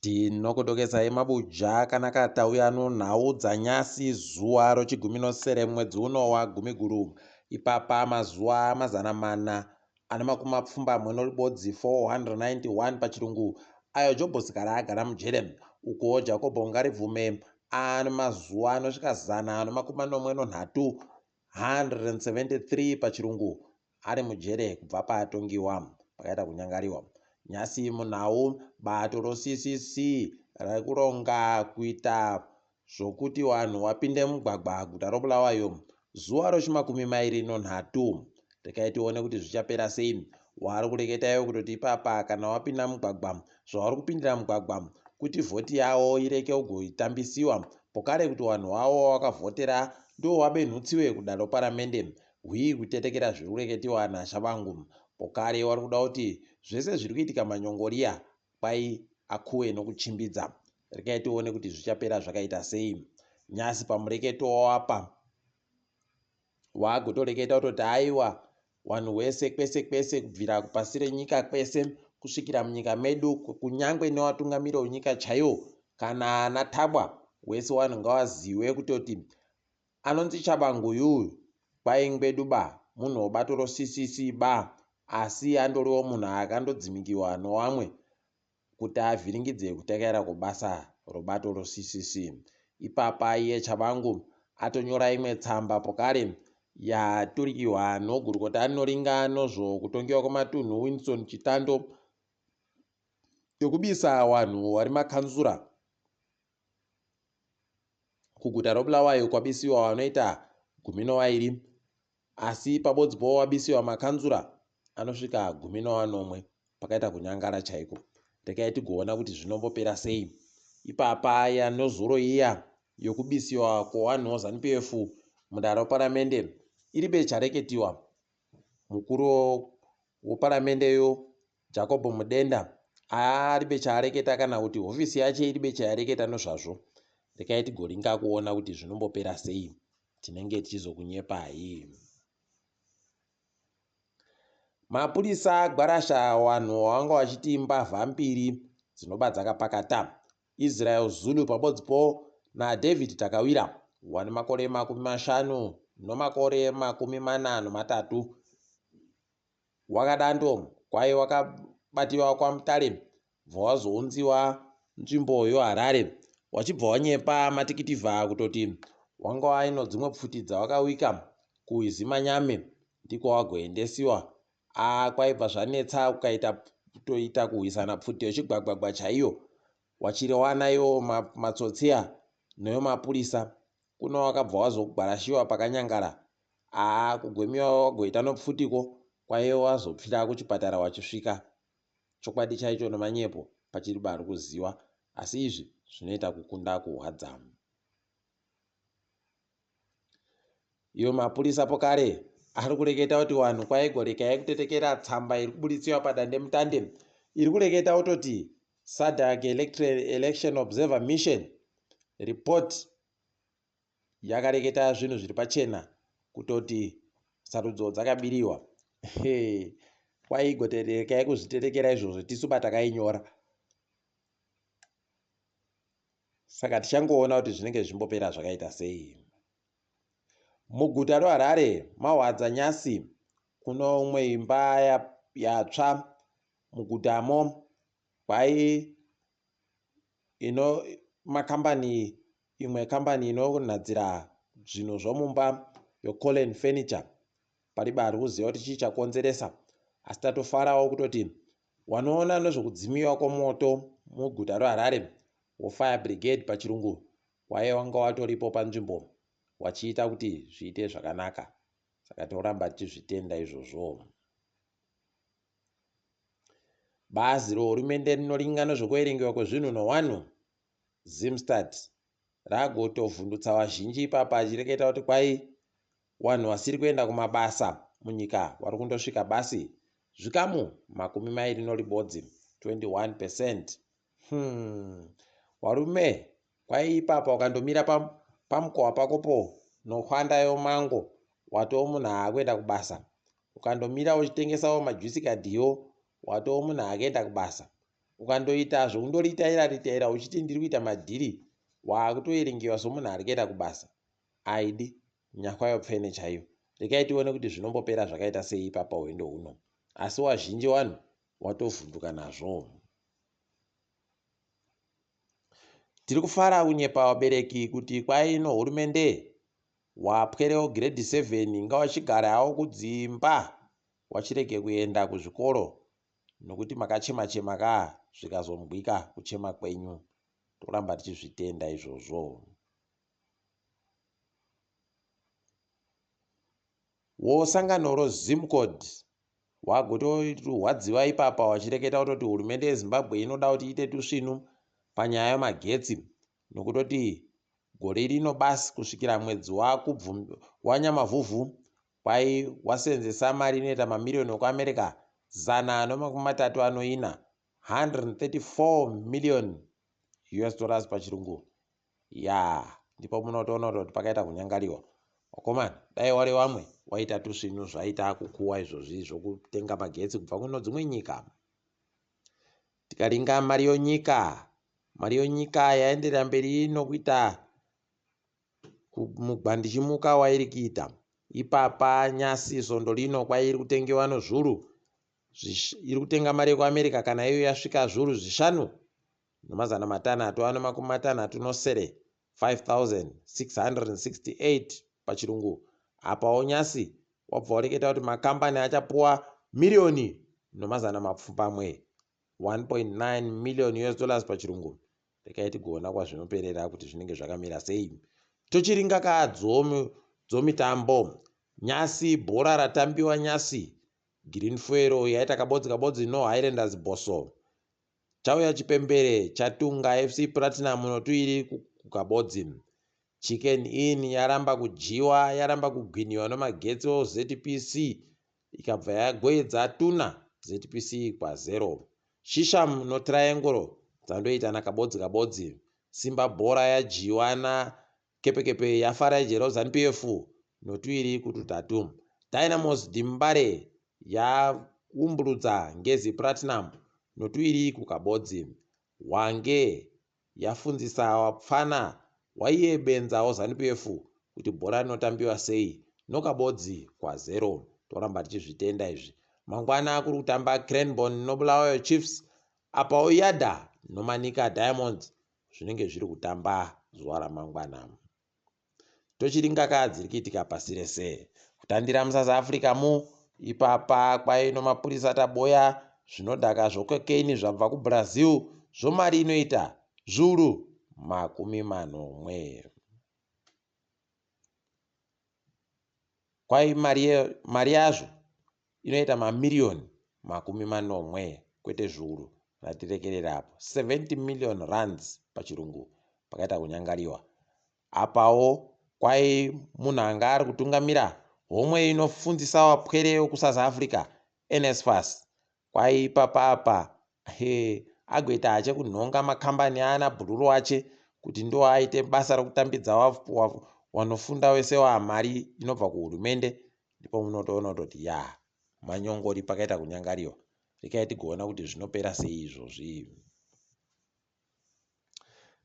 Ndinokudokezai mabuja kana katauya nhau dzanyasi zuva rochigumi nosere mwedzi uno wa Gumiguru. Ipapa mazuva mazana mana ana makumi mapfumbamwe noribodzi 491 pachirungu ayo Jobhosi agara mujere. Uko Jacob Ngaribvume ana mazuva anosvika zana ano makumi manomwe nonhatu 173 pachirungu ari mujere kubva paatongiwa pakaita kunyangariwa. Nyasi munhau bato CCC rakuronga kuita zvokuti vanhu vapinde mugwagwa guta roBulawayo zuva rochimakumi mairi nonhatu. Rekai tione kuti zvichapera sei. Wari kureketayo kutoti ipapa kana wapinda mugwagwa zvauri kupindira mugwagwa kuti vhoti yavo ireke kugoitambisiwa pokare kuti vanhu vavo vakavhotera ndo vabenhutsiwe kudaro paramende hwii kutetekera zviri kureketiwa naTshabangu. Pokare vari kuda kuti zvese zviri kuitika manyongoriya kwai akuwe nokuchimbidza. Rekai tione kuti zvichapera zvakaita sei. Nyasi pamureketo wapa wagotoreketa kutoti aiwa vanhu wese kwese kwese kubvira pasi renyika kwese kusvikira munyika medu kunyangwe nevatungamiri wenyika chaiwo kana anatabwa wese vanhu ngavazive kutoti anonzi Tshabangu yuyu kwaingwedu ba munhu wobato CCC ba asi andoriwo munhu akandodzimikiwa novamwe kuti avhiringidze kutekerera kubasa robato CCC. Ipapa iye Tshabangu atonyora imwe tsamba pokare yaturikirwa nogurukota anoringa nozvo kutongiwa kwematunhu Winston Chitando yokubisa vanhu vari makanzura kuguta roBulawayo kwabisiwa vanoita 12 asi pabodzipo wabisiwa makanzura anosvika 11 pakaita kunyangara chaiko. Rekai tigoona kuti zvinombopera sei. Ipapa yanozoro iya yokubisiwa kwevanhu ZANU-PF mudare paramende iri bechareketiwa. Mukuru weparamendeyo Jacob Mudenda ari bechareketa kana kuti hofisi yache iri bechareketa nozvazvo. Rekai tigoringa kuona kuti zvinombopera sei. Tinenge tichizokunyepai. Mapurisa gwarasha vanhu vanga vachiti mbavha mbiri dzinobva dzakapakata. Israel Zulu pabodzipo naDavid Takawira wane makore 50 nomakore 43 wakadando kwai wakabatiwa kwaMutare bvawazounziwa nzvimbo yoHarare wachibva wanyepa matikitivha kutoti wanga waino dzimwe pfuti dzawakawika kuHedzinoyi ndiko wagoendesiwa. Kwaibva zvanetsa ukaita kutoita kuhwisana pfuti yechigwagwagwa chaiyo wachirewanayo matsotsiya neyo mapurisa kuno wakabva wazogwarashiwa pakanyangara kugwemiwa wagoita nopfutiko kwaiyo wazopfira kuchipatara wachisvika. Chokwadi chaicho nemanyepo pachiri bari kuziwa asi izvi zvinoita kukunda kuhwadza. Iyo mapurisa pokare ari kureketa kuti vanhu kwaigorekai kutetekera tsamba iri kubuditsiwa padande mutande iri kureketa kutoti SADC Election Observer Mission report yakareketa zvinhu zviri pachena kutoti sarudzo dzakabiriwa. Kwaigoterekai kuzvitetekera izvozvo tisu patakainyora. Saka tichangoona kuti zvinenge zvimbopera zvakaita sei. Muguta roHarare mahwadza nyasi kuno umwe imba yatsva mugutamo kwai makambani imwe kambani inonhadzira zvinhu zvomumba yoCollen Furniture pari bari kuziva kuti chii chakonzeresa asi tatofarawo kutoti wanoona nezvokudzimiwa kwomoto muguta roHarare woFire Brigade pachirungu kwai wanga watoripo panzvimbo wachiita kuti zviite zvakanaka. Saka toramba tichizvitenda izvozvo. Bazi rehurumende rinoringa nezvokuerengewa kwezvinhu nowanhu ZimStat ragotovhundutsa vazhinji ipapa achireketa kuti kwai vanhu vasiri kuenda kumabasa munyika vari kundosvika basi zvikamu 20 21%. Varume kwai ipapa ukandomira pamukova pakopo nohwandayo mango watoo munhu akuenda kubasa. Ukandomira uchitengesawo majuisi kadhiyo watoo munhu akaenda kubasa. ukandoita zvekundoritaira uchiti ndiri kuita madhiri waakutoerengewa somunhu ari kuenda kubasa, aidi nyakwa yopfene chaiyo. Rekai tione kuti zvinombopera zvakaita sei papa hwendo huno, asi wazhinji wanhu watovhunduka nazvo. Tiri kufara kunyepa wabereki kuti kwaino hurumende wapwerewo grade 7 ngawachigara hawo kudzimba wachirege kuenda kuzvikoro nokuti makachema-chema ka zvikazomugwika kuchema kwenyu. Toramba tichizvitenda izvozvo. Wosangano roZimStat wagotorwadziwa ipapa wachireketa kutoti hurumende yeZimbabwe inoda kuti iite tusvinu panyaya yemagetsi nokutoti gore rino basi kusvikira mwedzi wanyamavhuvhu kwai wasenzesa mari inoita mamiliyoni ekuAmerica 134 $134 million pachirungu. Ndipo munotoona kuti pakaita kunyangariwa. Wakomana, dai wari wamwe waita tusvinu zvaita kukuwa izvozvi zvokutenga magetsi kubva kuno dzimwe nyika. Tikaringa mari yonyika yaenderera mberi nokuita mugwandichimuka wairi kuita. Ipapa nyasi zondo rino kwairi kutengewa nozvuru, iri kutenga mari yekuAmerica kana iyo yasvika zviuru 5,660 $5,668 pachirungu. Apawo nyasi wabva wareketa kuti makambani achapuwa miliyoni nomazana 1.9 million pachirungu. Rekai tigona kwazvinoperera kuti zvinenge zvakamira sei. Tochiringa dzomitambo, nyasi bhora ratambiwa nyasi, green fuero yaita kabodzi no Highlanders boso. Chauya chipembere chatunga FC Platinum notuiri kukabodzi. Chicken Inn yaramba kujiwa, yaramba kugwinyiwa nemagetsi ZPC ikabva yagoedza tuna ZPC kwa 0. Shisham no Triangle dzandoitana kabodzi. Simba bhora yajiwa na kepekepe yafara ijero ZANU-PF notuiri kututatu. Dynamos Dimbare yaumburudza ngezi Platinum notuiri kukabodzi. Wange yafundzisa wapfana waiyebenzawo ZANU-PF kuti bhora rinotambiwa sei nokabodzi kwa 0. Toramba tichizvitenda izvi. Mangwana kuri kutamba Cranbourne noBulawayo Chiefs, apawo Yada noManika Diamonds zvinenge zviri kutamba zuva ramangwana. Tochiringa dziri kuitika pasi rese. Kutandira muSouth Africa ipapa kwaino mapurisa taboya zvinodhaka zvokokaini zvabva kuBrazil zvomari inoita zviuru 40. Kwai mari yazvo inoita mamiliyoni 40 kwete zviuru. Ratirekerera apo 70 million rands pachirungu pakaita kunyangariwa. Apawo kwai munhu anga ari kutungamira homwe inofundzisa wapwerewo kuSouth Africa NSFAS kwai papapa agoita achekunhonga makambani ana bhururu wache kuti ndo aite basa rekutambidza wanofunda wese wamari inobva kuhurumende. Ndipo munotoona kuti manyongori pakaita kunyangariwa. Rekai tigoona kuti zvinopera sei izvozvi.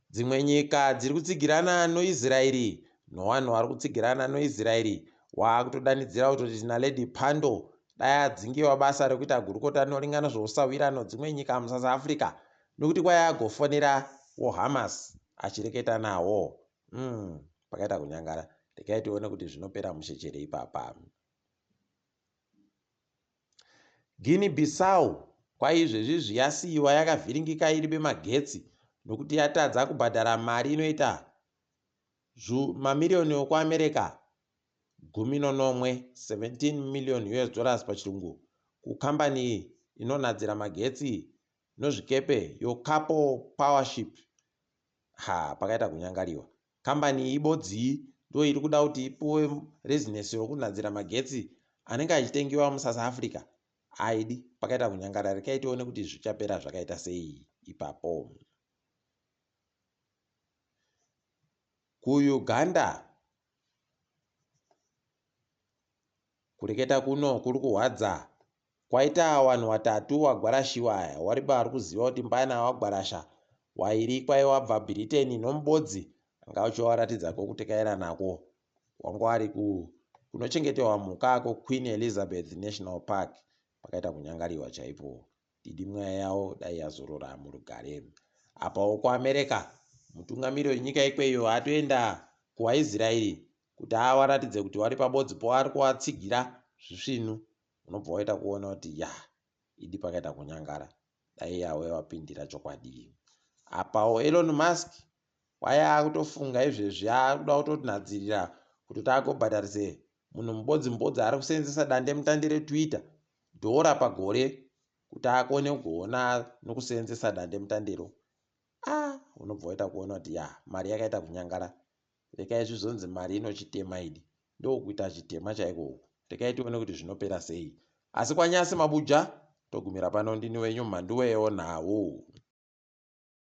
Dzimwe nyika dziri kutsigirana noIsraeri nowanhu vari kutsigirana noIsraeri waakutodanidzira kuti Naledi Pandor dai adzingiwa basa rekuita gurukota rinoringana zvousawirano dzimwe nyika muSouth Africa nokuti kwai agofonera woHamas achireketa nawo. Pakaita kunyangara. Rekai tione kuti zvinopera mushechere ipapa. Guinea Bissau kwai izvezvi yasiyiwa yakavhiringika iri bemagetsi nokuti yatadza kubhadhara mari inoita mamiliyoni ekuAmerica 11 $17 million pachirungu kukambani inonhadzira magetsi nozvikepe yoCapo Powership. Pakaita kunyangariwa. Kambani ibodzi ndo iri kuda kuti ipuwe rezinesi yokunhadzira magetsi anenge achitengiwa muSouth Africa. Aidi. Pakaita kunyangara. Rekai tione kuti zvichapera zvakaita sei ipapo. KuUganda kureketa kuno kuri kuhwadza kwaita vanhu vatatu wagwarashiwa aya wariba ari kuziva kuti mbana wagwarasha wairi kwai wabva Britain nomubodzi anga uchiwaratidza kuti kaenda nako wanga wari kunochengeterwa mhuka Queen Elizabeth National Park. Pakaita kunyangariwa chaipo. Didi mweya yavo dai yazorora murugare. Apawo kuAmerica mutungamiri wenyika ikweyo atoenda kuwaIsraeri kuti awaratidze kuti wari pabodzi po ari kuwatsigira zvisvinu. Unobva waita kuona kuti idi pakaita kunyangara dai yawe wapindira chokwadi. Apawo Elon Musk waya kutofunga izvezvi akuda kutonhadzirira kuti takobhadharise munhu mubodzi ari kusenzesa dande mutande reTwitter $1 pagore kuti akone kuona nokusenzesa dande mutandero. Unobva waita kuona kuti mari yakaita kunyangara. Rekai zvizonzi mari inochitema idi. Ndokuita chitema chaiko. Rekai tione kuti zvinopera sei. Asi kwanyasi mabuja togumira pano ndini wenyu Mhanduwe WeNhau.